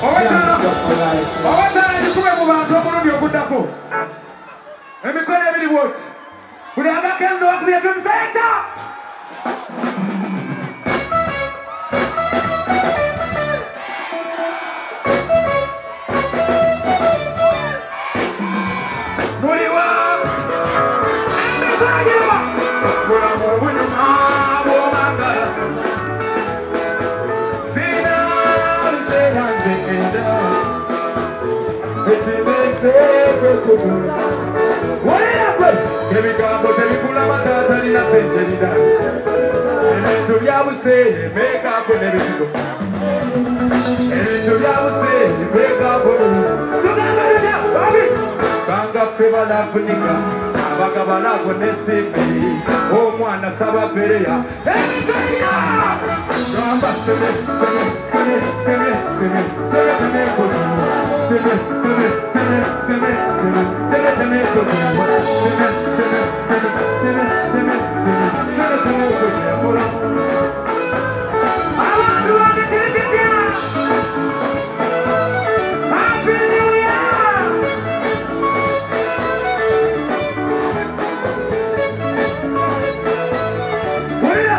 Owatana ndikume mu bantu omulundi okuddako. Emikono ebiri bwoti. Buli agakenzo wakubye tumusenta. Muliwa. Emikono Ebigambo tebikula matata lina sente lina ebintu byabuseere mekako n'ebizigo ebintu byabuseere mekako tugambalira babi banga ffe balafunika abaga balako n'ensimbi omwana saba bereya ebitolya gamba seme seme seme seme seme seme seme kozi seme seme seme seme seme seme seme kozi seme seme seme seme seme seme seme kozi amora abantu bagititya Happy New Year Wira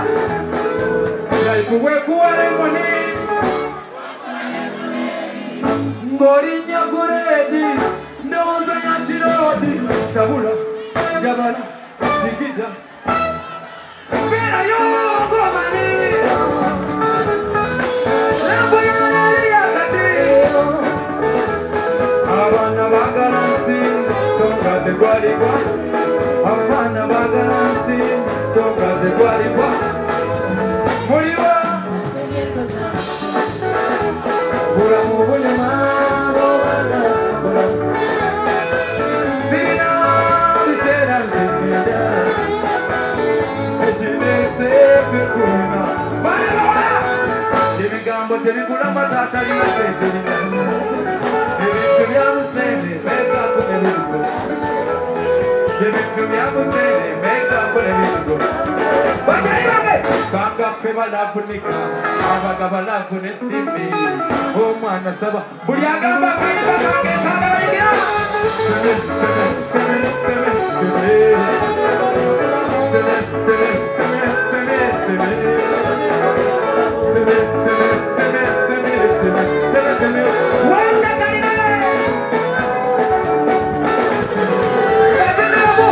Kuwe kuwale moni Ngorinya kuredi Ndoza ya chirodi Sabula Jabala Nikida Pera yo Gomani Lambo ya kati Abana bagaransi Songa te gwari gwa Abana bagaransi Songa te gwari gwa Muriwa Bura mubunya mabo Bura Sina Bisera zikida Ejine sebe kuna Bana Jebigambo jebikula matata lina sebe lina Jebiktu yamusene Meka kune mizugo Jebiktu yamusene Meka kune mizugo Bachai bake Banga fe balafunika Abaga balafune simbi Omwana saba Buri agamba kwiba kage kagala ingia Seme, seme, seme, seme, seme Seme, seme, seme, seme, seme Seme, seme, seme, seme, seme Seme, seme Wacha kaina Bazene abo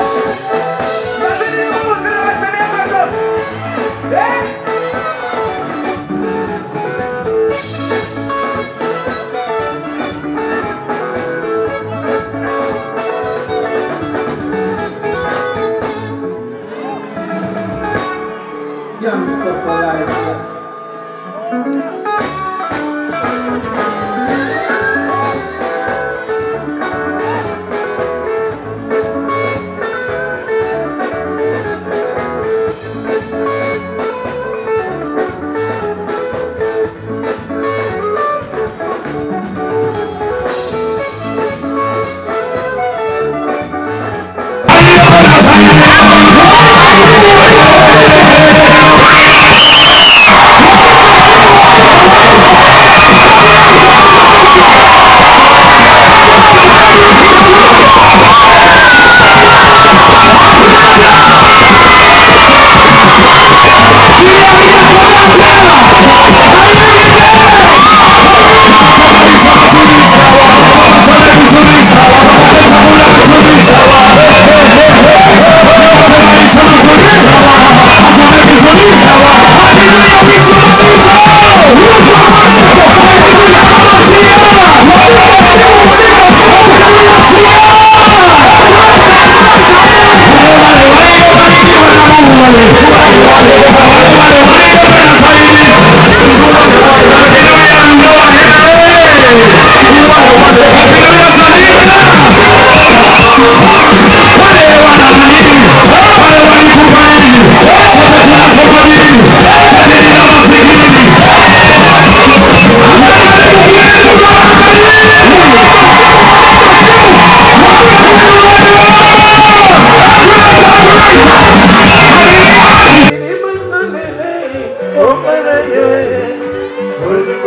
Bazene abo Sene basene abaso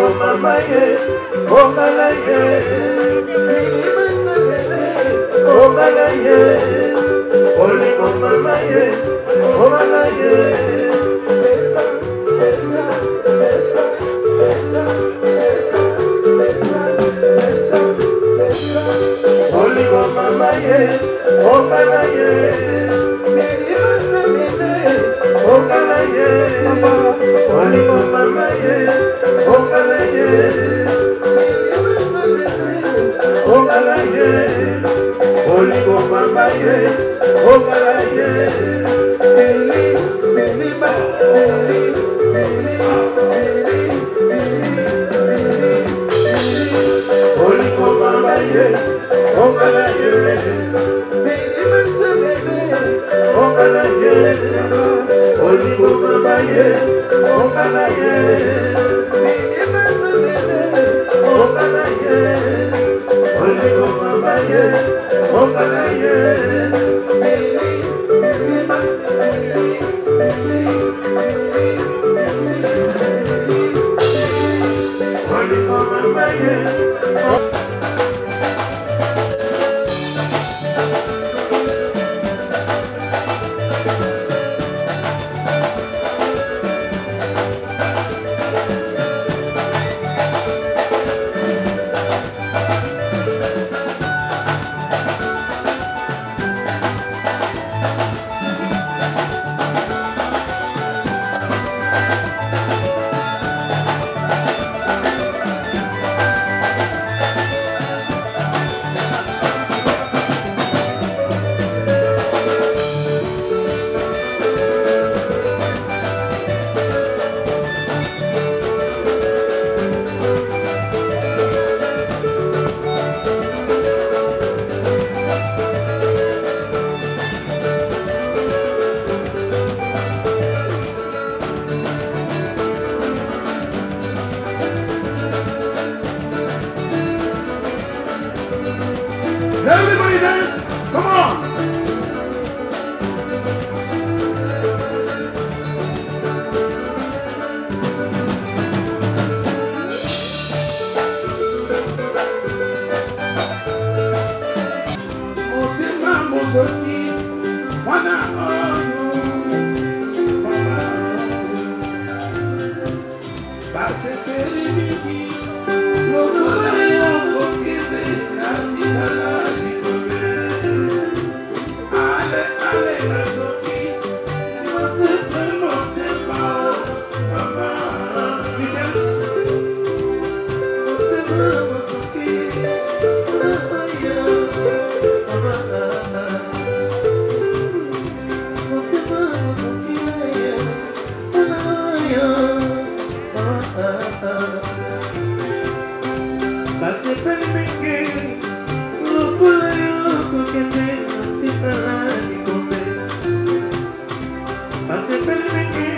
mama ye, ongala ye, ongala ye, oligo mama ye, ongala ye, besa, besa, besa, besa, besa, besa, besa, besa, oligo mama ye, ongala ye, ongala ye, oligo mama ye, ongala ye, ongala ye, oligo mama ye, ongala ye, beli, beli ba, beli, beli, beli, beli, beli, oligo mama ye, ongala ye, beli maselebe, ongala ye, oligo mama ye, ongala ye, beli maselebe, ongala ye, oligo mama ye, ongala ye, beli, beli ma, beli, beli, beli, beli, oligo mama ye. Everybody dance, come on! Motema mozoki, wana oyo, base pelimiki, lokola yo kokende, natikala likobe. Ale, ale, nazoki, motema, mama. Because motema mozoki, wana oyo, mama. Motema mozoki, wana oyo, mama. Base pelimiki, lokola yo kokende, natikala likobe. Base pelimiki,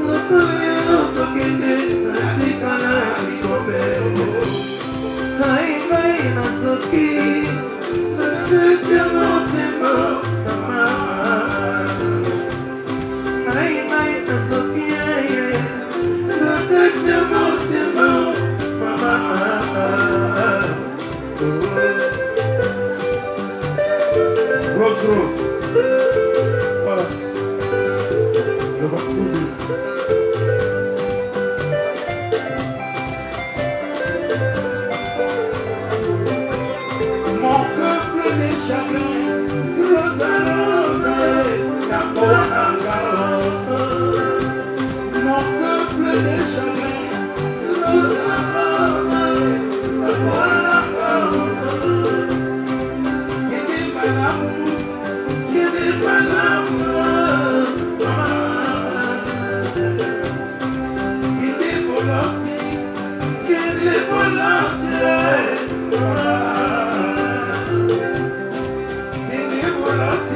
lokola yo kokende, natikala likobe. Hai ngai nazoki, nakesya motema, mama. Hai ngai nazoki, nakesya motema, mama. Rose, Rose. Voilà. Le Bakoudi. Mon cœur plein de chagrin, Rose, Rose, Nakona, mon cœur plein de chagrin, Rose, Rose, Nakona. Give it my love, mama. Give it for love, give it for love, mama. Give it for love,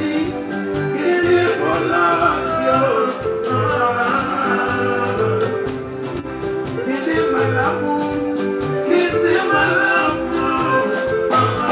give it for love, mama. Give it my love, give it my love, mama.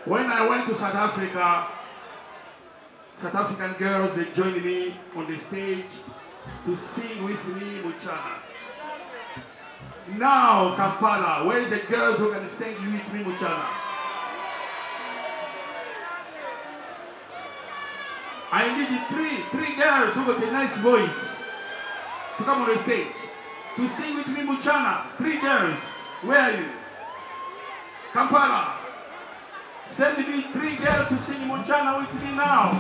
When I went to South Africa, South African girls, they joined me on the stage to sing with me Muchana. Now, Kampala, where are the girls who can sing with me Muchana? I need three girls who got a nice voice to come on the stage to sing with me Muchana. 3 girls. Where are you? Kampala. Send me 3 girls to sing Muchana with me now.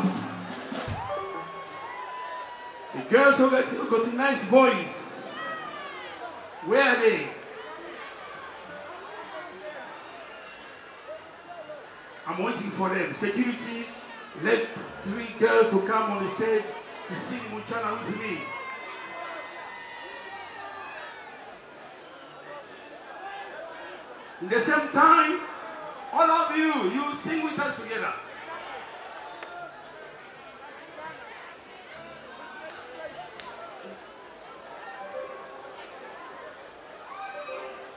The girls who got a nice voice. Where are they? I'm waiting for them. Security, let 3 girls to come on the stage to sing Muchana with me. In the same time, all of you sing with us together.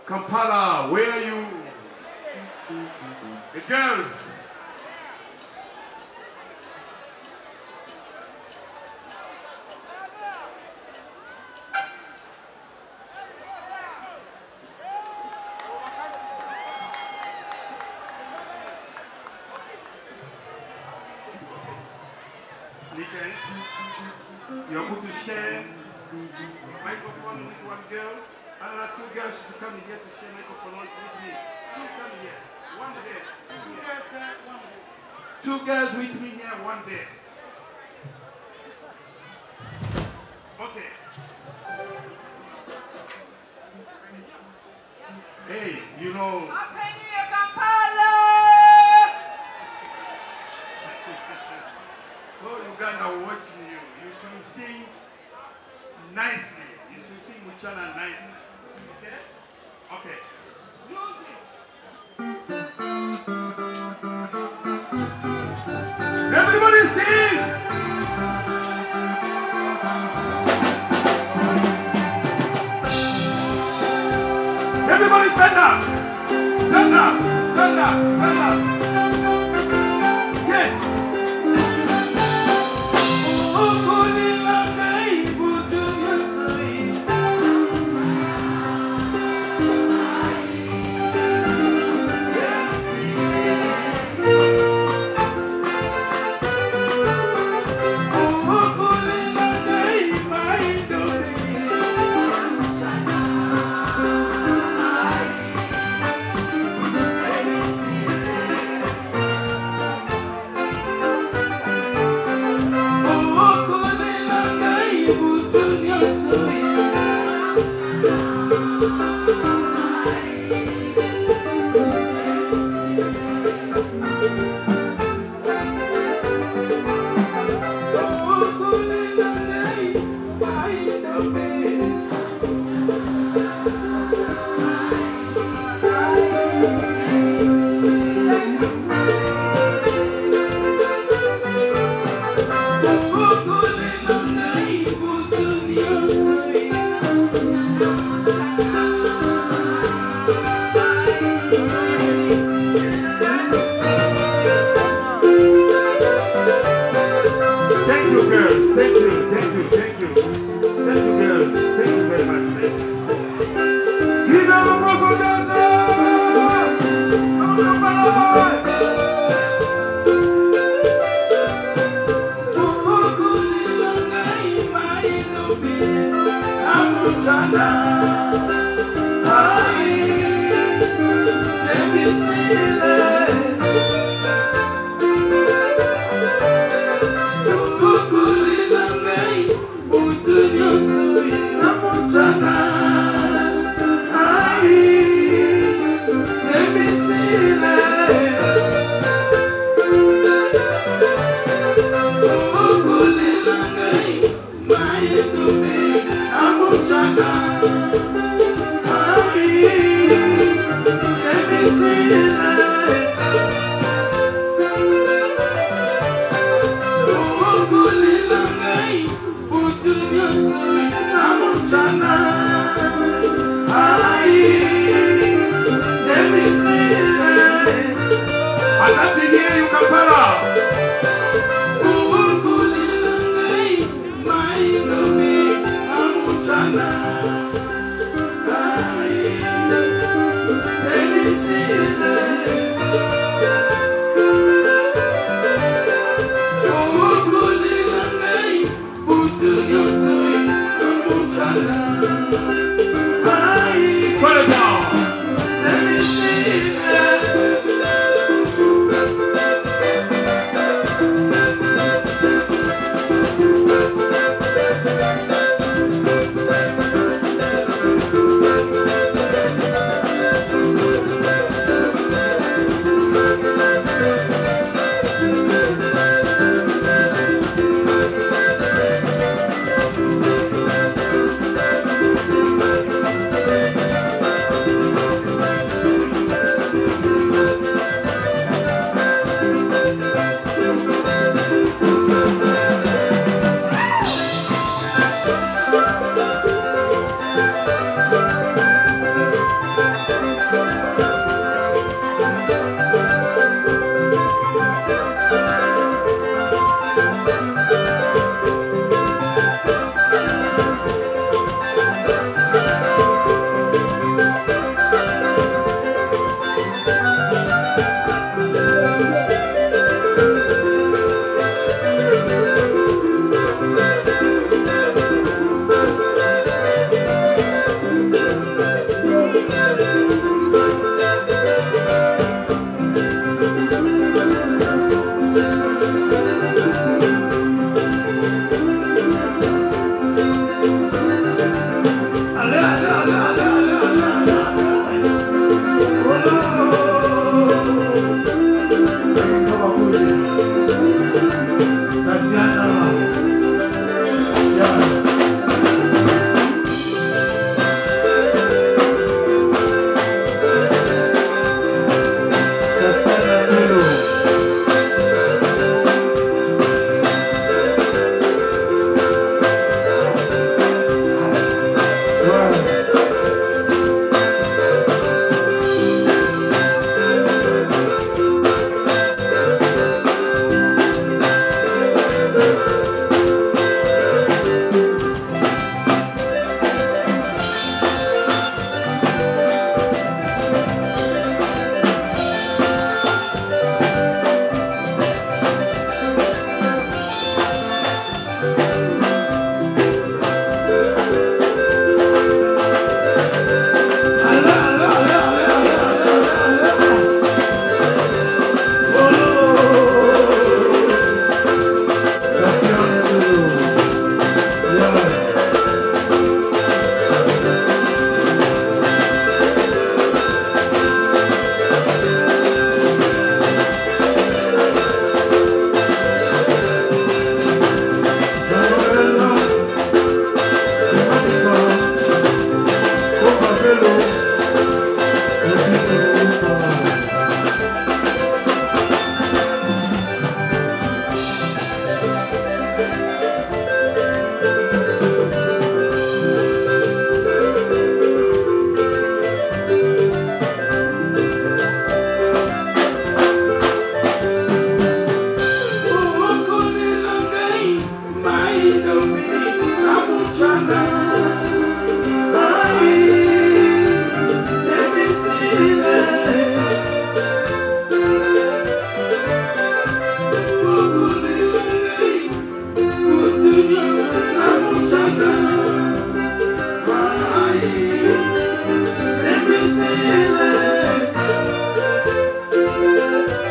Kampala, where are you? The girls. You're going to share microphone with 1 girl. Another 2 girls to come here to share microphone with me. 2 come here, 1 there. 2 girls there, 1 there. 2 girls with me here, 1 there. Okay. Hey, you know. Oh, Uganda watching you. You should sing nicely. You should sing Muchana nicely. Okay? Okay. Music. Everybody sing! Everybody stand up! Stand up! Stand up! Stand up! Yes! Let me see Let me hear you, Kampala.